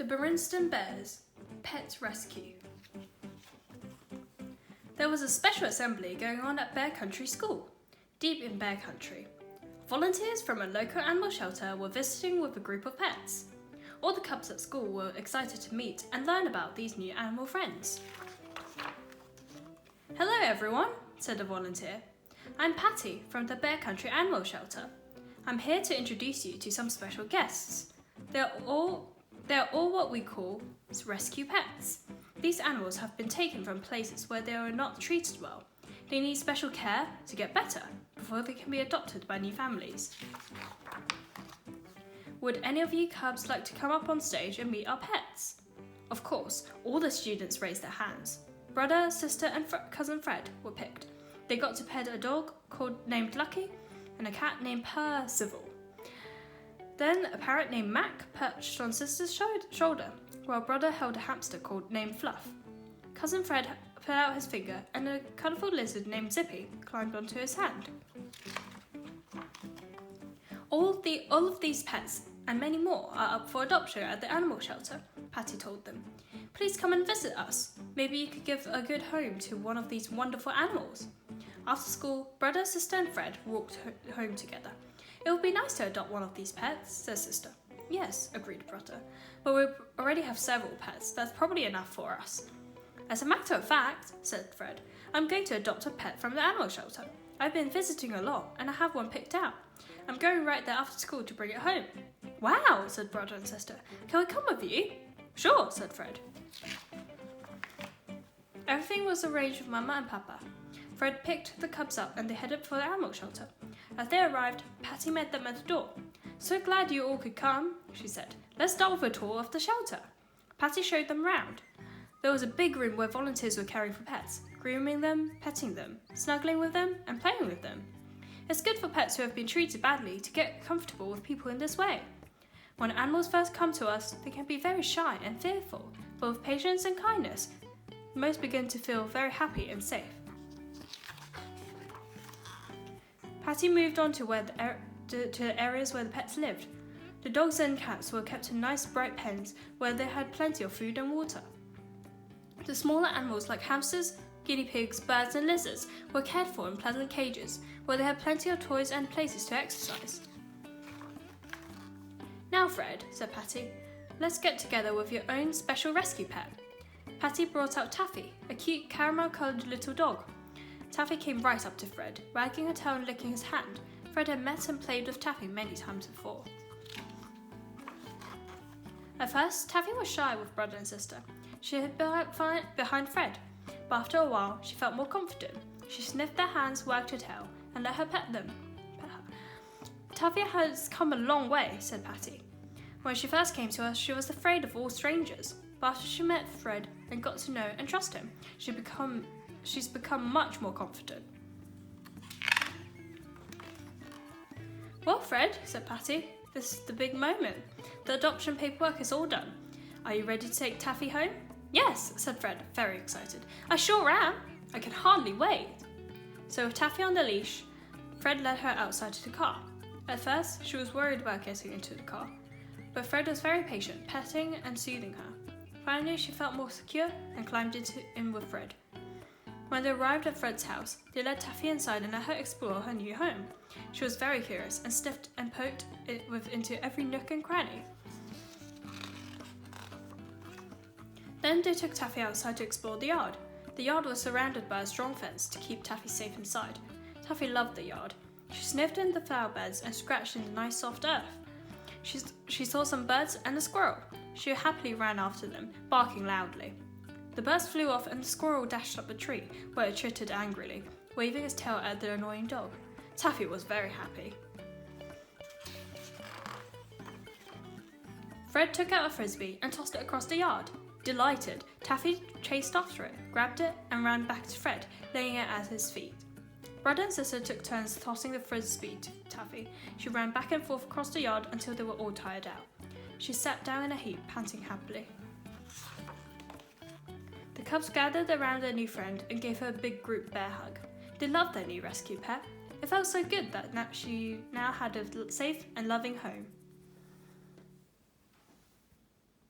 Berenstain Bears Pet Rescue. There was a special assembly going on at Bear Country School, deep in Bear Country. Volunteers from a local animal shelter were visiting with a group of pets. All the cubs at school were excited to meet and learn about these new animal friends. "Hello everyone," said a volunteer. "I'm Patty from the Bear Country Animal Shelter. I'm here to introduce you to some special guests. They're all what we call rescue pets. These animals have been taken from places where they are not treated well. They need special care to get better before they can be adopted by new families. Would any of you cubs like to come up on stage and meet our pets?" Of course, all the students raised their hands. Brother, sister and cousin Fred were picked. They got to pet a dog named Lucky and a cat named Percival. Then a parrot named Mac perched on sister's shoulder, while brother held a hamster named Fluff. Cousin Fred put out his finger and a colourful lizard named Zippy climbed onto his hand. All of these pets and many more are up for adoption at the animal shelter, Patty told them. "Please come and visit us. Maybe you could give a good home to one of these wonderful animals." After school, brother, sister and Fred walked home together. "It would be nice to adopt one of these pets," said sister. "Yes," agreed brother, "but we already have several pets. That's probably enough for us." "As a matter of fact," said Fred, "I'm going to adopt a pet from the animal shelter. I've been visiting a lot and I have one picked out. I'm going right there after school to bring it home." "Wow," said brother and sister. "Can we come with you?" "Sure," said Fred. Everything was arranged with Mama and Papa. Fred picked the cubs up and they headed for the animal shelter. As they arrived, Patty met them at the door. "So glad you all could come," she said. "Let's start with a tour of the shelter." Patty showed them round. There was a big room where volunteers were caring for pets, grooming them, petting them, snuggling with them, and playing with them. It's good for pets who have been treated badly to get comfortable with people in this way. When animals first come to us, they can be very shy and fearful, but with patience and kindness, most begin to feel very happy and safe. Patty moved on to the areas where the pets lived. The dogs and cats were kept in nice bright pens where they had plenty of food and water. The smaller animals like hamsters, guinea pigs, birds and lizards were cared for in pleasant cages where they had plenty of toys and places to exercise. "Now Fred," said Patty, "let's get together with your own special rescue pet." Patty brought out Taffy, a cute caramel-coloured little dog. Taffy came right up to Fred, wagging her tail and licking his hand. Fred had met and played with Taffy many times before. At first, Taffy was shy with brother and sister. She hid behind Fred, but after a while, she felt more confident. She sniffed their hands, wagged her tail, and let her pet them. "Taffy has come a long way," said Patty. "When she first came to us, she was afraid of all strangers, but after she met Fred and got to know and trust him, she's become much more confident." "Well, Fred," said Patty, "this is the big moment. The adoption paperwork is all done. Are you ready to take Taffy home?" "Yes," said Fred, very excited. "I sure am. I can hardly wait." So with Taffy on the leash, Fred led her outside to the car. At first, she was worried about getting into the car, but Fred was very patient, petting and soothing her. Finally, she felt more secure and climbed in with Fred. When they arrived at Fred's house, they led Taffy inside and let her explore her new home. She was very curious and sniffed and poked into every nook and cranny. Then they took Taffy outside to explore the yard. The yard was surrounded by a strong fence to keep Taffy safe inside. Taffy loved the yard. She sniffed in the flower beds and scratched in the nice soft earth. She saw some birds and a squirrel. She happily ran after them, barking loudly. The birds flew off and the squirrel dashed up a tree, where it chittered angrily, waving its tail at the annoying dog. Taffy was very happy. Fred took out a frisbee and tossed it across the yard. Delighted, Taffy chased after it, grabbed it and ran back to Fred, laying it at his feet. Brother and sister took turns tossing the frisbee to Taffy. She ran back and forth across the yard until they were all tired out. She sat down in a heap, panting happily. The cubs gathered around their new friend and gave her a big group bear hug. They loved their new rescue pet. It felt so good that she now had a safe and loving home.